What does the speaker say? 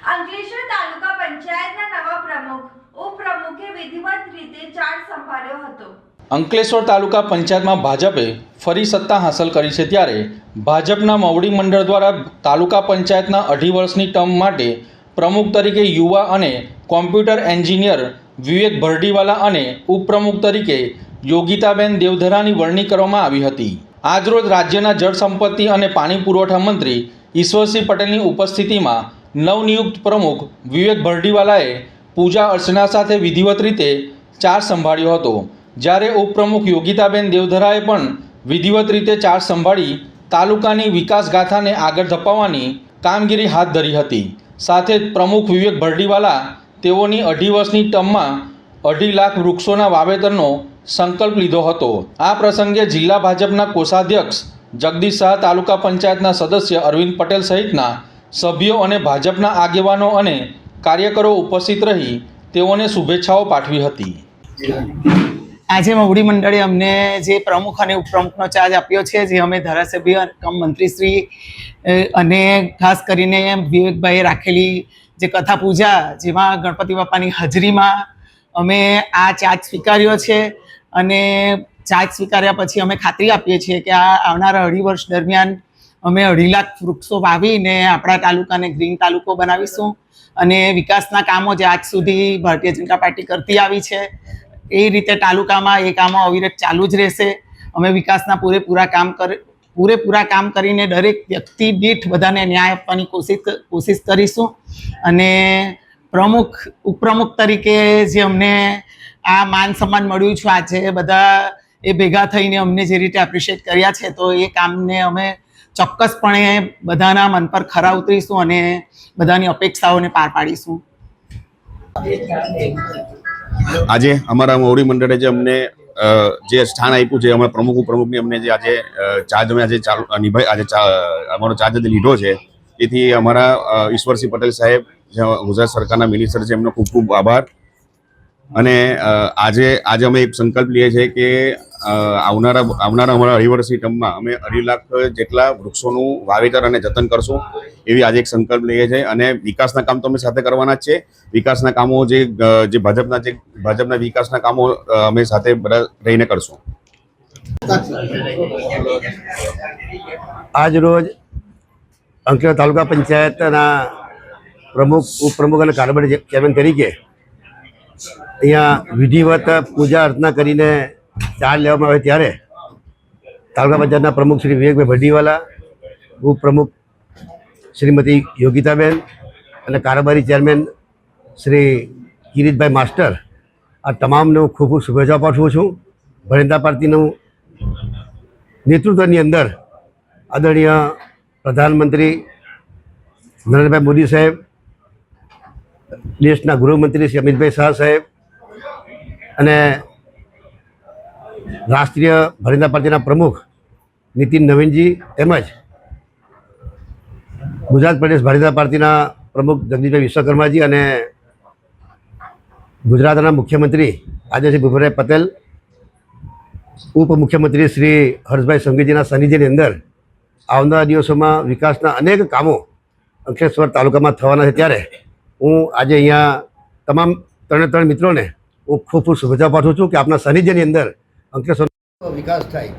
અંકલેશ્વર તાલુકા પંચાયતના નવા પ્રમુખ ઉપપ્રમુખે વિધિવત રીતે ચાર્જ સંભાળ્યો હતો। અંકલેશ્વર તાલુકા પંચાયતમાં ભાજપે ફરી સત્તા હાંસલ કરી છે, ત્યારે ભાજપના મોવડી મંડળ દ્વારા તાલુકા પંચાયતના 2.5 વર્ષની ટર્મ માટે પ્રમુખ તરીકે યુવા અને કોમ્પ્યુટર એન્જિનિયર વિવેક ભરડીવાલા અને ઉપપ્રમુખ તરીકે યોગિતાબેન દેવધરાની વરણી કરવામાં આવી હતી। આજરોજ રાજ્યના જળ સંપત્તિ અને પાણી પુરવઠા મંત્રી ઈશ્વરસિંહ પટેલની ઉપસ્થિતિમાં નવનિયુક્ત પ્રમુખ વિવેક ભરડીવાલાએ પૂજા અર્ચના સાથે વિધિવત રીતે ચાર્જ સંભાળ્યો હતો, જ્યારે ઉપપ્રમુખ યોગિતાબેન દેવધરાએ પણ વિધિવત રીતે ચાર્જ સંભાળી તાલુકાની વિકાસ ગાથાને આગળ ધપાવવાની કામગીરી હાથ ધરી હતી। સાથે જ પ્રમુખ વિવેક ભરડીવાલા તેઓની 2.5 વર્ષની ટર્મમાં 2.5 લાખ વૃક્ષોના વાવેતરનો સંકલ્પ લીધો હતો। આ પ્રસંગે જિલ્લા ભાજપના કોષાધ્યક્ષ જગદીશ શાહ, તાલુકા પંચાયતના સદસ્ય અરવિંદ પટેલ સહિતના સભ્યો અને ભાજપના આગેવાનો અને કાર્યકરો ઉપસ્થિત રહી તેઓને શુભેચ્છાઓ પાઠવી હતી। આજે મોવડી મંડળે અમને જે પ્રમુખ અને ઉપપ્રમુખનો ચાર્જ આપ્યો છે, જે અમે ધારાસભ્ય મંત્રીશ્રી અને ખાસ કરીને વિવેકભાઈએ રાખેલી જે કથા પૂજા, જેમાં ગણપતિ બાપાની હાજરીમાં અમે આ ચાર્જ સ્વીકાર્યો છે। અને ચાર્જ સ્વીકાર્યા પછી અમે ખાતરી આપીએ છીએ કે આ આવનારા 2.5 વર્ષ દરમિયાન અમે 2.5 લાખ વૃક્ષો વાવીને આપણા તાલુકાને ગ્રીન તાલુકો બનાવીશું અને વિકાસના કામો જે આજ સુધી ભારતીય જનતા પાર્ટી કરતી આવી છે એ રીતે તાલુકામાં એ કામો અવિરત ચાલુ જ રહેશે। અમે વિકાસના પૂરેપૂરા કામ કરીને દરેક વ્યક્તિ દીઠ બધાને ન્યાય આપવાની કોશિશ કરીશું। અને ઉપપ્રમુખ તરીકે જે અમને આ માન સન્માન મળ્યું છે, આજે બધા એ ભેગા થઈને અમને જે રીતે એપ્રિશિએટ કર્યા છે, તો એ કામને અમે ચોક્કસપણે બધાના મન પર ખરા ઉતરીશું અને બધાની અપેક્ષાઓને પાર પાડીશું। આજે અમારા મોવડી મંડળે જે અમને જે સ્થાન આપ્યું છે, અમારા પ્રમુખ ઉપપ્રમુખની અમને જે આજે ચાર્જ અમે આજે અમારો ચાર્જ લીધો છે, તેથી અમારા ઈશ્વરસિંહ પટેલ સાહેબ, જે ગુજરાત સરકારના મિનિસ્ટર છે, એમનો ખૂબ ખૂબ આભાર। અને આજે અમે એક સંકલ્પ લઈએ છીએ કે આવનારા અમારા 2.5 વર્ષની ટર્મમાં અમે 2.5 લાખ જેટલા વૃક્ષોનું વાવેતર અને જતન કરશું, એવી આજે એક સંકલ્પ લઈએ છીએ। અને વિકાસના કામ તો અમે સાથે કરવાના જ છે। વિકાસના કામો જે ભાજપના વિકાસના કામો અમે સાથે બધા રહીને કરશું। આજ રોજ અંકલેશ્વર તાલુકા પંચાયતના પ્રમુખ, ઉપપ્રમુખ અને કારોબારી ચેરમેન તરીકે અહીંયા વિધિવત પૂજા અર્ચના કરીને ચાર્જ લેવામાં આવે, ત્યારે તાલુકા પંચાયતના પ્રમુખ શ્રી વિવેકભાઈ ભરડીવાલા, ઉપપ્રમુખ શ્રીમતી યોગિતાબેન અને કારોબારી ચેરમેન શ્રી કિરીટભાઈ માસ્ટર, આ તમામને હું ખૂબ ખૂબ શુભેચ્છા પાઠવું છું। ભારતીય જનતા પાર્ટીનું નેતૃત્વની અંદર આદરણીય પ્રધાનમંત્રી નરેન્દ્રભાઈ મોદી સાહેબ, દેશના ગૃહમંત્રી શ્રી અમિતભાઈ શાહ સાહેબ અને રાષ્ટ્રીય ભારતીય જનતા પાર્ટીના પ્રમુખ નીતિન નવીનજી, તેમજ ગુજરાત પ્રદેશ ભારતીય જનતા પાર્ટીના પ્રમુખ જગદીશભાઈ વિશ્વકર્માજી અને ગુજરાતના મુખ્યમંત્રી આજે શ્રી ભૂપેન્દ્રભાઈ પટેલ, ઉપમુખ્યમંત્રી શ્રી હર્ષભાઈ સંઘવીજીના સાનિધ્યની અંદર આવનારા દિવસોમાં વિકાસના અનેક કામો અંકલેશ્વર તાલુકામાં થવાના છે, ત્યારે હું આજે અહીંયા તમામ 3 મિત્રોને હું ખૂબ ખૂબ શુભેચ્છા પાઠવું છું કે આપના સાનિધ્યની અંદર અંકલેશ્વરનો વિકાસ થાય।